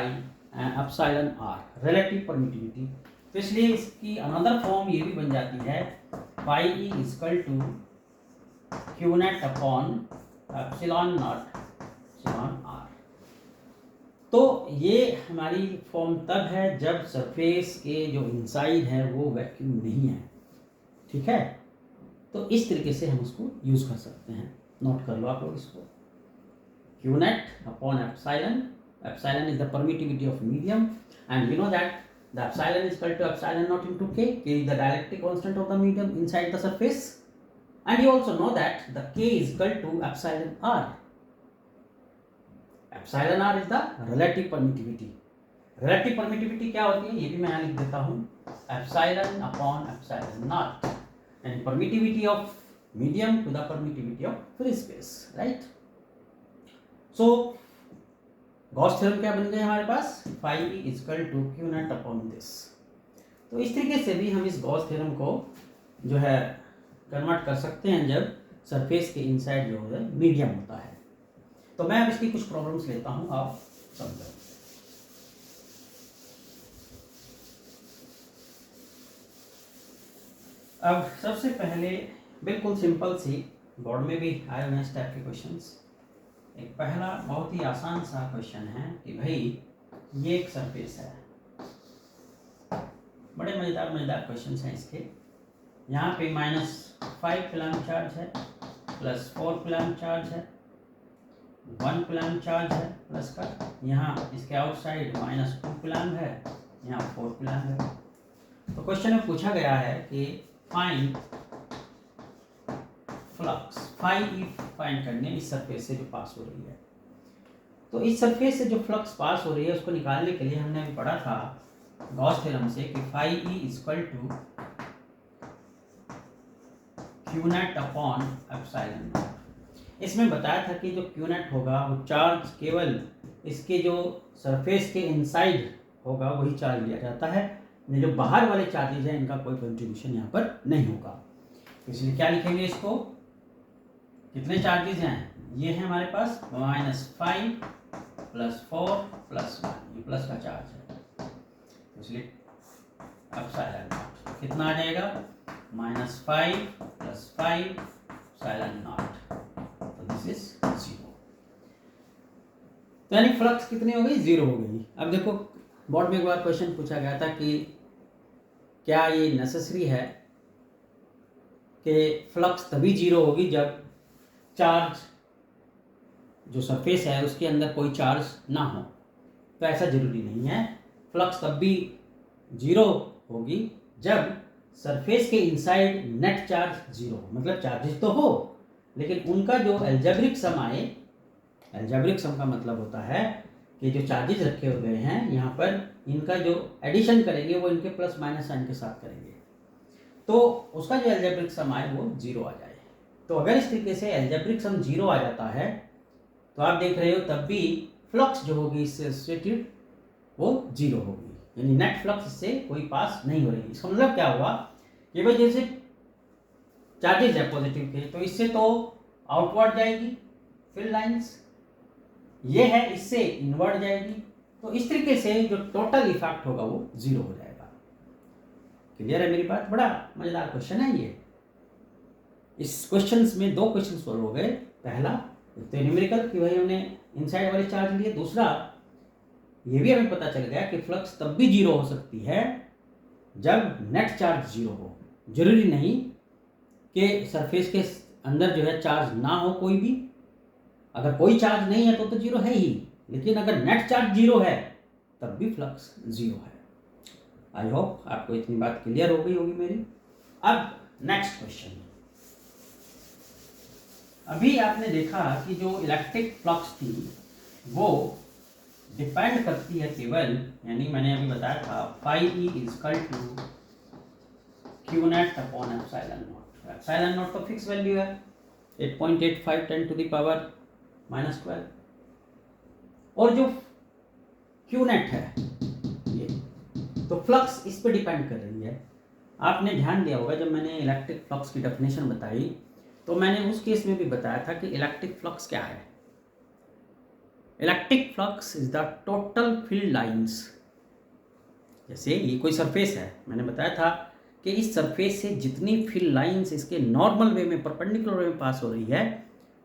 epsilon r, relative permittivity। तो इसलिए इसकी अनदर फॉर्म ये भी बन जाती है phi e equal to q net upon epsilon naught epsilon r। तो ये हमारी फॉर्म तब है जब सरफेस के जो इनसाइड है वो वैक्यूम नहीं है, ठीक है। तो इस तरीके से हम उसको यूज कर सकते हैं, नोट कर लो आप लोग इसको, Q net upon epsilon, epsilon is the permittivity of medium, and you know that the epsilon is equal to epsilon naught into k, k is the dielectric constant of the medium inside the surface, and you also know that the k is equal to epsilon r. Epsilon r is the relative permittivity. Relative permittivity क्या होती है, ये भी मैं यहाँ लिख देता हूँ, epsilon upon epsilon naught, and permittivity of medium to the permittivity of free space, right? So Gauss theorem क्या बन गए हमारे पास, phi e equal to Q net upon this. तो इस तरीके से भी हम इस गॉस थ्योरम को जो है कन्वर्ट कर सकते हैं जब सरफेस के इनसाइड जो है मीडियम होता है। तो मैं अब इसकी कुछ प्रॉब्लम्स लेता हूँ, आप समझो। अब सबसे पहले बिल्कुल सिंपल सी, बोर्ड में भी आए हुए इस टाइप के क्वेश्चंस। एक पहला बहुत ही आसान सा क्वेश्चन है कि भाई ये एक सरफेस है, बड़े मज़ेदार क्वेश्चंस हैं इसके। यहाँ पे -5 कूलम्ब चार्ज है, +4 कूलम्ब चार्ज है, 1 कूलम्ब चार्ज है प्लस का, यहाँ इसके आउटसाइड -2 कूलम्ब है, यहाँ 4 कूलम्ब है। तो क्वेश्चन में पूछा गया है कि find flux, phi E find करने इस सरफेस से जो पास हो रही है। तो इस सरफेस से जो फ्लक्स पास हो रही है उसको निकालने के लिए हमने अभी पढ़ा था गॉस थ्योरम से कि phi E equal to Q net upon epsilon naught. इसमें बताया था कि जो क्यू नेट होगा वो चार्ज केवल इसके जो सरफेस के इनसाइड होगा वही चार्ज लिया जाता है, जो बाहर वाले चार्जेज हैं इनका कोई कंट्रीब्यूशन यहाँ पर नहीं होगा। इसलिए क्या लिखेंगे इसको, कितने चार्जेस हैं, ये है हमारे पास -5 +4 +1, ये प्लस का चार्ज है, इसलिए एप्सिलॉन नॉट कितना आ जाएगा, -5 + 5 एप्सिलॉन नॉट, तो दिस इज 0। तो यानी फ्लक्स कितनी हो गई, 0 हो गई। अब देखो बोर्ड में एक बार क्वेश्चन पूछा गया था कि क्या ये नेसेसरी है कि फ्लक्स तभी 0 होगी जब चार्ज जो सरफेस है उसके अंदर कोई चार्ज ना हो, तो ऐसा जरूरी नहीं है। फ्लक्स तब भी जीरो होगी जब सरफेस के इनसाइड नेट चार्ज जीरो हो, मतलब चार्जेस तो हो लेकिन उनका जो एल्जेब्रिक सम आए। एल्जेब्रिक सम का मतलब होता है कि जो चार्जेस रखे हुए हैं यहाँ पर, इनका जो एडिशन करेंगे वो इनके प्लस माइनस साइन के साथ करेंगे, तो उसका जो एल्जेब्रिक सम आए वो जीरो आ जाए। तो अगर इस तरीके से एल्जेब्रिक सम जीरो आ जाता है तो आप देख रहे हो तब भी फ्लक्स जो होगी इससे एसोसिएटेड वो जीरो होगी, यानी नेट फ्लक्स इससे कोई पास नहीं हो रही। इसका मतलब क्या हुआ कि भाई जैसे चार्जेस है पॉजिटिव के, तो इससे तो आउटवर्ड जाएगी फील्ड लाइंस, ये है इससे इनवर्ड जाएगी, तो इस तरीके से जो टोटल इफेक्ट होगा वो जीरो हो जाएगा। क्लियर है मेरी बात? बड़ा मजेदार क्वेश्चन है ये। इस क्वेश्चंस में दो क्वेश्चन सॉल्व हो गए। पहला तो न्यूमेरिकल कि भाई हमने इनसाइड वाले चार्ज लिए, दूसरा ये भी हमें पता चल गया कि फ्लक्स तब भी जीरो हो सकती है जब नेट चार्ज जीरो हो। जरूरी नहीं कि सरफेस के अंदर जो है चार्ज ना हो कोई भी, अगर कोई चार्ज नहीं है तो जीरो है ही, लेकिन अगर नेट चार्ज जीरो है तब भी फ्लक्स जीरो है। आई होप आपको इतनी बात क्लियर हो गई होगी मेरी। अब नेक्स्ट क्वेश्चन। अभी आपने देखा कि जो इलेक्ट्रिक फ्लक्स थी वो डिपेंड करती है केवल, यानी मैंने अभी बताया था phi E equal to Q net upon epsilon naught. Epsilon naught तो फिक्स वैल्यू है 8.85 10 टू द पावर -12, और जो क्यू नेट है ये, तो फ्लक्स इस पे डिपेंड कर रही है। आपने ध्यान दिया होगा जब मैंने इलेक्ट्रिक फ्लक्स की डेफिनेशन बताई तो मैंने उस केस में भी बताया था कि इलेक्ट्रिक फ्लक्स क्या है। Electric flux is the total field lines. जैसे ये कोई सरफेस है, मैंने बताया था कि इस सरफेस से जितनी फील्ड लाइंस इसके नॉर्मल वे में परपेंडिकुलर वे में पास हो रही है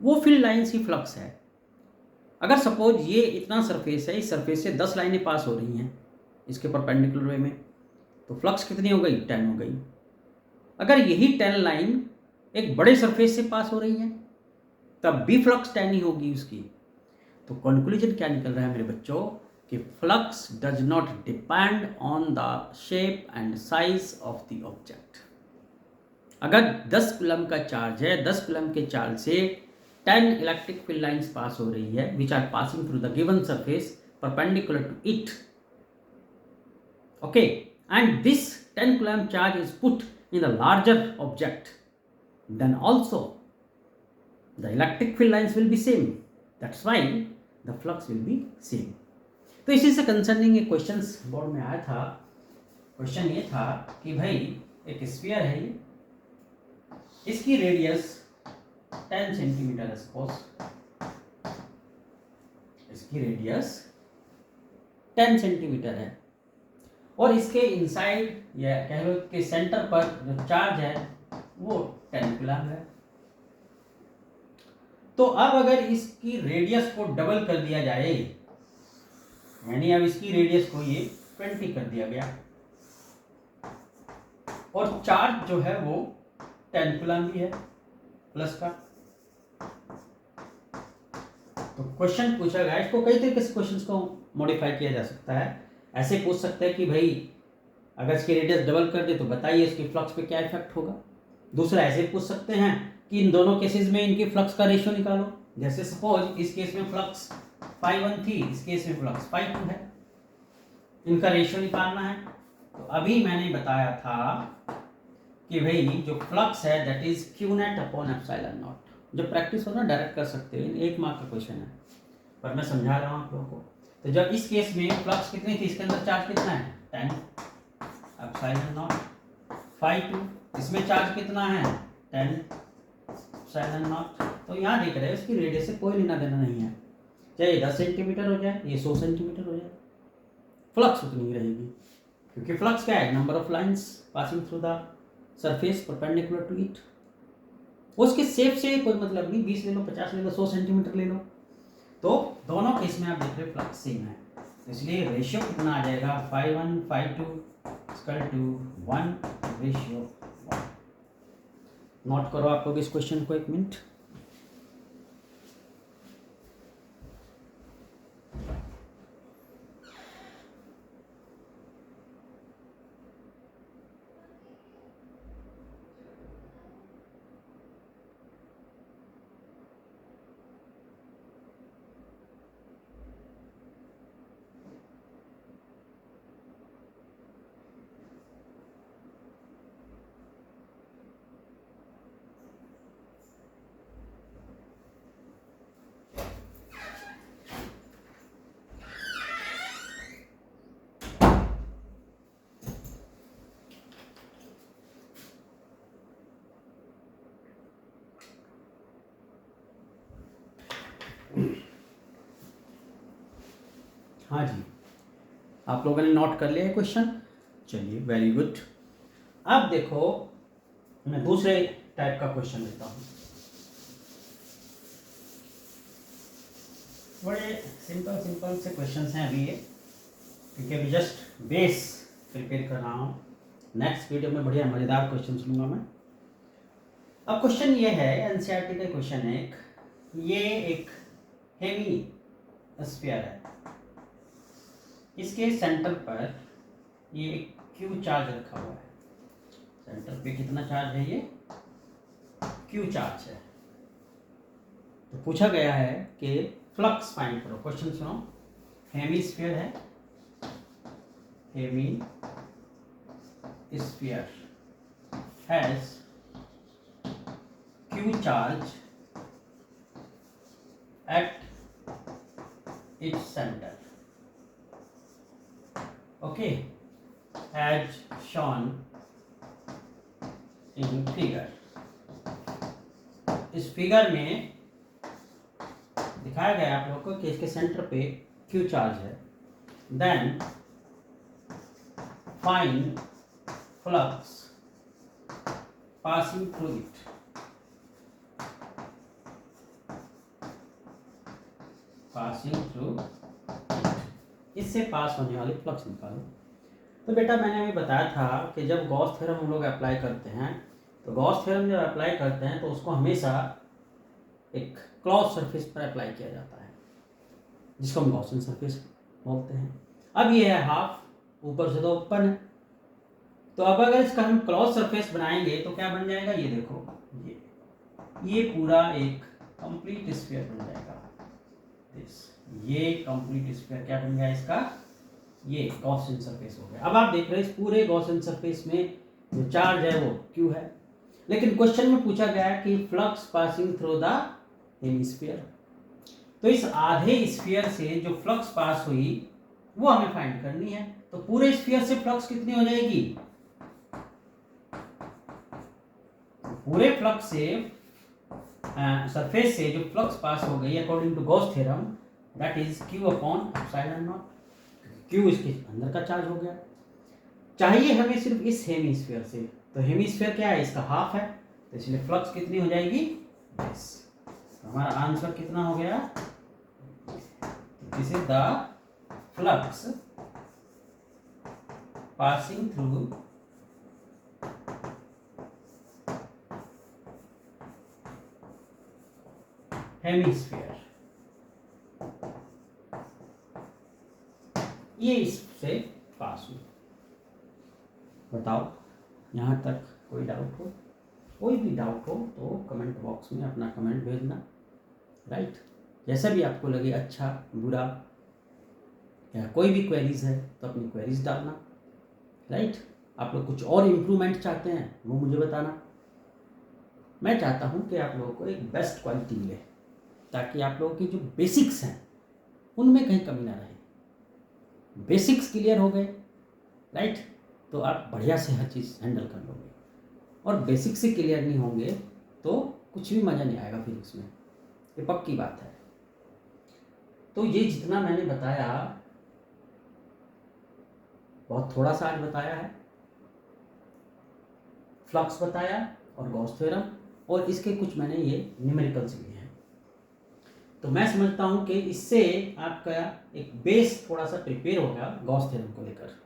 वो फील्ड लाइंस ही फ्लक्स है। अगर सपोज ये इतना सरफेस है, इस सरफेस से 10 लाइनें पास हो रही हैं इसके परपेंडिकुलर वे में, तो फ्लक्स कितनी हो गई? 10 हो गई। अगर यही 10 लाइन एक बड़े सरफेस से पास हो रही है तब भी फ्लक्स 10 ही होगी उसकी। तो कंक्लूजन क्या निकल रहा है मेरे बच्चों कि flux does not depend on the shape and size of the object. अगर 10 कूलम का चार्ज है, 10 कूलम के चार्ज से 10 इलेक्ट्रिक फील्ड लाइंस पास हो रही है which are passing through the given surface perpendicular to it, okay, and this 10 coulomb charge is put in the larger object, then also the electric field lines will be same, that's why the flux will be same। तो इसी से concerning एक question board में आया था। Question ये था कि भाई एक स्फीयर है ये, इसकी रेडियस 10 सेंटीमीटर है सपोज, इसकी रेडियस 10 सेंटीमीटर है और इसके इनसाइड या कह लो कि सेंटर पर जो चार्ज है वो 10 कूलम है। तो अब अगर इसकी रेडियस को डबल कर दिया जाए, यानी अब इसकी रेडियस को ये 20 कर दिया गया और चार्ज जो है वो 10 कूलम भी है प्लस का, तो क्वेश्चन पूछा गया। इसको कई तरीके से क्वेश्चंस को मॉडिफाई किया जा सकता है। ऐसे पूछ सकते हैं कि भाई अगर इसकी रेडियस डबल कर दे तो बताइए इसके फ्लक्स पे क्या इफेक्ट होगा। दूसरा ऐसे पूछ सकते हैं कि इन दोनों केसेस में इनकी फ्लक्स का रेशियो निकालो। जैसे सपोज इस केस में फ्लक्स φ1 थी, इस केस में फ्लक्स φ2 है, इनका रेशियो निकालना है। तो अभी मैंने बताया था कि भाई जो फ्लक्स है that is Q net upon epsilon not. जब प्रैक्टिस हो ना डायरेक्ट कर सकते हो, 1 मार्क का क्वेश्चन है पर मैं समझा रहा हूँ आप लोगों को। तो जब इस केस में फ्लक्स कितनी थी, इसके अंदर चार्ज कितना है 10 एप्सिलॉन नॉट, φ2 इसमें चार्ज कितना है 10 एप्सिलॉन नॉट। तो यहाँ देख रहे हो इसकी रेडियस से कोई लेना देना नहीं है, चाहे ये 10 सेंटीमीटर हो जाए, ये 100 सेंटीमीटर हो जाए, फ्लक्स उतनी ही रहेगी। क्योंकि फ्लक्स क्या है? Number of lines passing through the surface perpendicular to it. उसके शेप से कोई मतलब नहीं, 20 ले लो, 50 ले लो, 100 सेंटीमीटर ले लो, तो दोनों केस में आप देख रहे हो फ्लक्स सेम है। इसलिए रेशियो कितना आ जाएगा φ1 φ2 = 1:1। नोट करो आप लोग इस क्वेश्चन को 1 मिनट। हाँ जी, आप लोगों ने नोट कर लिया है क्वेश्चन। चलिए, वेरी गुड। अब देखो, मैं दूसरे टाइप का क्वेश्चन लेता हूँ। बड़े सिंपल सिंपल से क्वेश्चंस हैं अभी ये, क्योंकि अभी जस्ट बेस प्रिपेयर कर रहा हूँ। नेक्स्ट वीडियो में बढ़िया मज़ेदार क्वेश्चंस लूँगा मैं। अब क्वेश्चन ये है, एनसीईआरटी का क्वेश्चन है एक, ये एक हेमी स्फीयर है, इसके सेंटर पर ये एक क्यू चार्ज रखा हुआ है। सेंटर पे कितना चार्ज है? ये क्यू चार्ज है। तो पूछा गया है कि फ्लक्स फाइंड करो। क्वेश्चन सुनो, हेमी स्फीयर है, hemisphere has Q charge at its center, okay, as shown in figure। इस फिगर में दिखाया गया है आप लोगों को कि इसके सेंटर पे Q चार्ज है। Then find flux passing through it. Passing through, इससे पास होने वाली फ्लक्स निकालो। तो बेटा, मैंने अभी बताया था कि जब गॉस थ्योरम हम लोग अप्लाई करते हैं, तो गॉस थ्योरम जब अप्लाई करते हैं तो उसको हमेशा एक क्लोज सरफेस पर अप्लाई किया जाता है, जिसको हम गॉसियन सरफेस बोलते हैं। अब ये है हाफ, ऊपर से तो ओपन है, तो अब अगर इसका हम क्लोज सरफेस बनाएंगे तो क्या बन जाएगा? ये देखो, ये पूरा एक कंप्लीट स्फीयर बन जाएगा। ये कंप्लीट स्फीयर क्या बन गया इसका? ये गॉसियन सरफेस हो गया। अब आप देख रहे हैं इस पूरे गॉसियन सरफेस में जो चार्ज है वो क्यू है, लेकिन क्वेश्चन में पूछा गया है कि flux passing through the hemisphere. तो इस आधे स्फीयर से जो फ्लक्स पास हुई वो हमें फाइंड करनी है। तो पूरे स्फीयर से फ्लक्स कितनी हो जाएगी? पूरे फ्लक्स से सरफेस से जो फ्लक्स पास हो गई according to Gauss theorem, that is Q upon epsilon naught. Q इसके अंदर का चार्ज हो गया। चाहिए हमें सिर्फ इस हेमिस्फीयर से, तो हेमिस्फीयर क्या है? इसका हाफ है, तो इसलिए फ्लक्स कितनी हो जाएगी? 10। तो हमारा आंसर कितना हो गया? This is the flux passing through hemisphere. ये इससे पास हुई। बताओ, यहाँ तक कोई डाउट हो? कोई भी डाउट हो तो कमेंट बॉक्स में अपना कमेंट भेजना, राइट। जैसा भी आपको लगे, अच्छा बुरा, या कोई भी क्वेरीज है तो अपनी क्वेरीज डालना, राइट। आप लोग कुछ और इम्प्रूवमेंट चाहते हैं वो मुझे बताना। मैं चाहता हूँ कि आप लोगों को एक बेस्ट क्वालिटी मिले, ताकि आप लोगों की जो बेसिक्स हैं उनमें कहीं कमी ना रहे। बेसिक्स क्लियर हो गए, राइट, तो आप बढ़िया से हर चीज़ हैंडल कर लोगे। और बेसिक से क्लियर नहीं होंगे तो कुछ भी मज़ा नहीं आएगा फिजिक्स में, ये पक्की बात है। तो ये जितना मैंने बताया, बहुत थोड़ा सा आज बताया है। फ्लक्स बताया और गॉस थ्योरम, और इसके कुछ मैंने ये न्यूमेरिकल्स लिए हैं। तो मैं समझता हूँ कि इससे आपका एक बेस थोड़ा सा प्रिपेयर होगा गॉस थ्योरम को लेकर।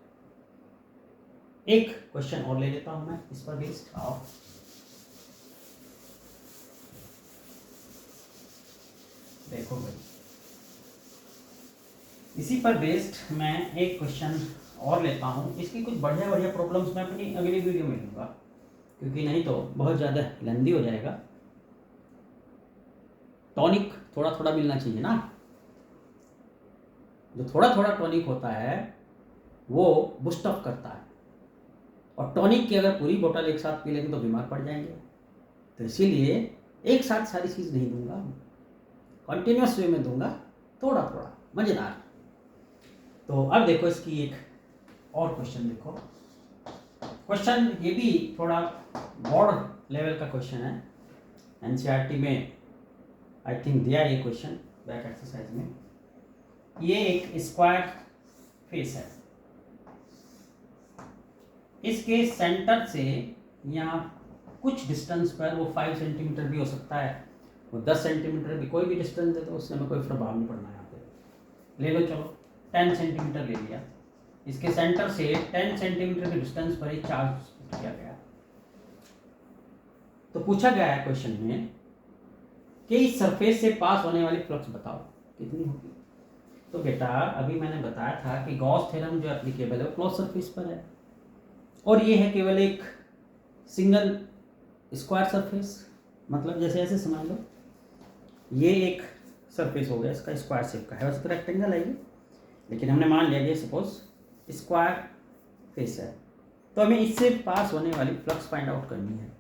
एक क्वेश्चन और ले लेता हूँ मैं इस पर बेस्ड। आओ, देखो भाई, इसी पर बेस्ड मैं एक क्वेश्चन और लेता हूँ। इसकी कुछ बढ़िया बढ़िया प्रॉब्लम्स मैं अपनी अगली वीडियो में लूँगा, क्योंकि नहीं तो बहुत ज़्यादा लेंदी हो जाएगा। टॉनिक थोड़ा थोड़ा मिलना चाहिए ना, जो थोड़ा थोड़ा टॉनिक होता है वो बूस्ट अप करता है, और टॉनिक की अगर पूरी बोतल एक साथ पी लेंगे तो बीमार पड़ जाएंगे। तो इसीलिए एक साथ सारी चीज़ नहीं दूंगा, कंटिन्यूस वे में दूंगा, थोड़ा थोड़ा मज़ेदार। तो अब देखो इसकी एक और क्वेश्चन देखो। क्वेश्चन ये भी थोड़ा बोर्ड लेवल का क्वेश्चन है, एनसीईआरटी में आई थिंक दिया ये क्वेश्चन बैक एक्सरसाइज में। ये एक स्क्वायर फेस है, इसके सेंटर से यहाँ कुछ डिस्टेंस पर, वो 5 सेंटीमीटर भी हो सकता है, वो 10 सेंटीमीटर भी, कोई भी डिस्टेंस है तो उससे हमें कोई प्रभाव नहीं पड़ना। यहाँ पे ले लो, चलो 10 सेंटीमीटर ले लिया, इसके सेंटर से 10 सेंटीमीटर के डिस्टेंस पर ही चार्ज किया गया। तो पूछा गया है क्वेश्चन में कि इस सरफेस से पास होने वाली फ्लक्स बताओ कितनी होगी। तो बेटा अभी मैंने बताया था कि गॉस थ्योरम जो एप्लीकेबल है वो क्लोज सरफेस पर है, और ये है केवल एक सिंगल स्क्वायर सरफेस। मतलब जैसे ऐसे समझ लो, ये एक सरफेस हो गया, इसका स्क्वायर शेप का है, वैसे तो रेक्टेंगल है ये, लेकिन हमने मान लिया ये सपोज स्क्वायर फेस है, तो हमें इससे पास होने वाली फ्लक्स फाइंड आउट करनी है।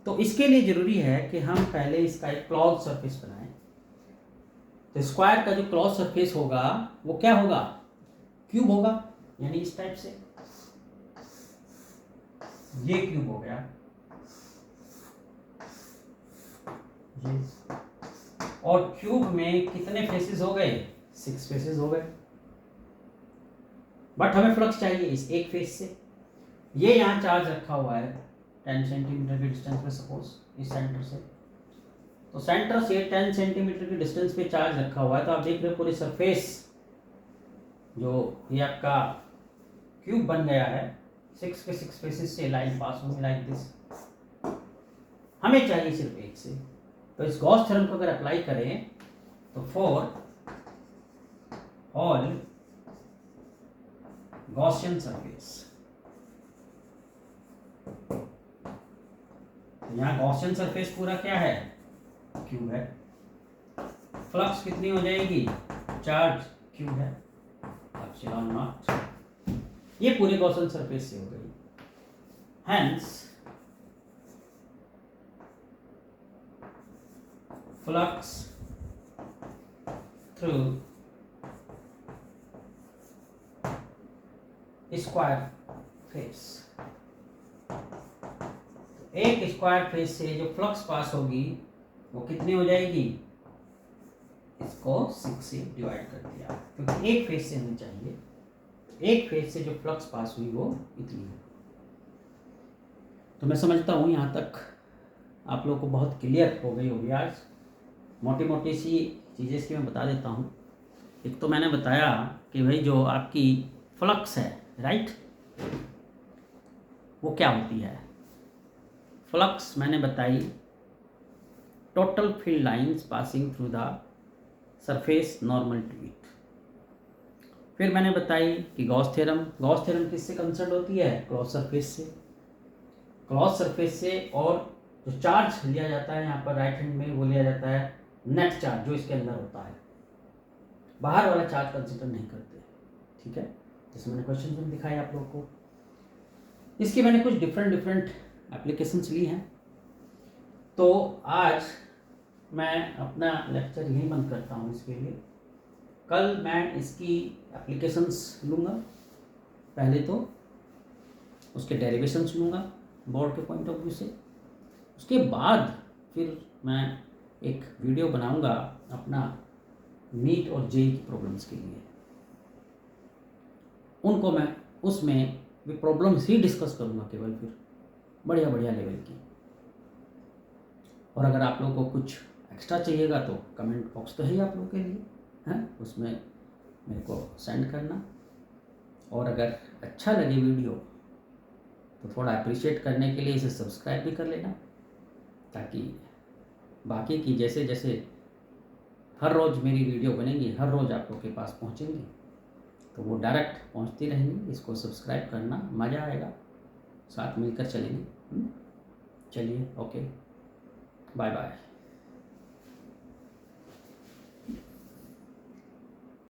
तो इसके लिए जरूरी है कि हम पहले इसका एक क्लोज सरफेस बनाएं। तो स्क्वायर का जो क्लोज सरफेस होगा वो क्या होगा, क्यूब होगा, यानी इस टाइप से ये क्यूब हो गया, ये, और क्यूब में कितने फेसेस हो गए, 6 फेसेस हो गए। बट हमें फ्लक्स चाहिए इस एक फेस से। ये यहाँ चार्ज रखा हुआ है 10 सेंटीमीटर के डिस्टेंस पे, सपोज इस सेंटर से, तो सेंटर से 10 सेंटीमीटर के डिस्टेंस पे चार्ज रखा हुआ है। तो आप देख रहे हो पूरी सरफेस जो ये आपका क्यूब बन गया है, 6 के 6 फेसेस से लाइन पास होंगे लाइक दिस। हमें चाहिए सिर्फ एक से, तो इस गॉस थ्योरम को अगर अप्लाई करें तो फॉर ऑल गॉसियन सरफेस, यहाँ गॉसियन सरफेस पूरा क्या है, क्यूब है, फ्लक्स कितनी हो जाएगी, चार्ज क्यूब है, एप्सिलॉन नॉट, ये पूरे गॉसियन सरफेस से हो गई। Hence flux through square face, एक स्क्वायर फेस से जो फ्लक्स पास होगी वो कितनी हो जाएगी, इसको 6 से डिवाइड कर दिया, क्योंकि एक फेस से हमें चाहिए, एक फेस से जो फ्लक्स पास हुई वो इतनी है। तो मैं समझता हूँ यहाँ तक आप लोगों को बहुत क्लियर हो गई होगी। आज मोटी मोटी सी चीज़ें इसकी मैं बता देता हूँ। एक तो मैंने बताया कि भाई जो आपकी फ्लक्स है, राइट, वो क्या होती है। फ्लक्स मैंने बताई total field lines passing through the surface normal to it. फिर मैंने बताई कि गॉस थ्योरम, गॉस थ्योरम किससे कंसर्न होती है, क्लोज सरफेस से, क्लोज सरफेस से। और जो चार्ज लिया जाता है यहाँ पर राइट हैंड में, वो लिया जाता है नेट चार्ज जो इसके अंदर होता है, बाहर वाला चार्ज कंसिडर नहीं करते, ठीक है। जैसे मैंने क्वेश्चन में दिखाया आप लोगों को, इसकी मैंने कुछ डिफरेंट एप्लीकेशंस ली हैं। तो आज मैं अपना लेक्चर यहीं बंद करता हूँ इसके लिए। कल मैं इसकी एप्लीकेशंस लूँगा, पहले तो उसके डेरिवेशंस लूँगा बोर्ड के पॉइंट ऑफ व्यू से, उसके बाद फिर मैं एक वीडियो बनाऊँगा अपना नीट और जेईई की प्रॉब्लम्स के लिए। उनको मैं उसमें भी प्रॉब्लम्स ही डिस्कस करूँगा केवल, फिर बढ़िया लेवल की। और अगर आप लोगों को कुछ एक्स्ट्रा चाहिएगा तो कमेंट बॉक्स तो है ही आप लोगों के लिए, हैं, उसमें मेरे को सेंड करना। और अगर अच्छा लगे वीडियो तो थोड़ा अप्रिशिएट करने के लिए इसे सब्सक्राइब भी कर लेना, ताकि बाकी की जैसे जैसे हर रोज़ मेरी वीडियो बनेगी, हर रोज़ आप लोग के पास पहुंचेंगी, तो वो डायरेक्ट पहुंचती रहेंगी। इसको सब्सक्राइब करना, मज़ा आएगा, साथ मिलकर चलेंगे। चलिए, ओके, बाय बाय।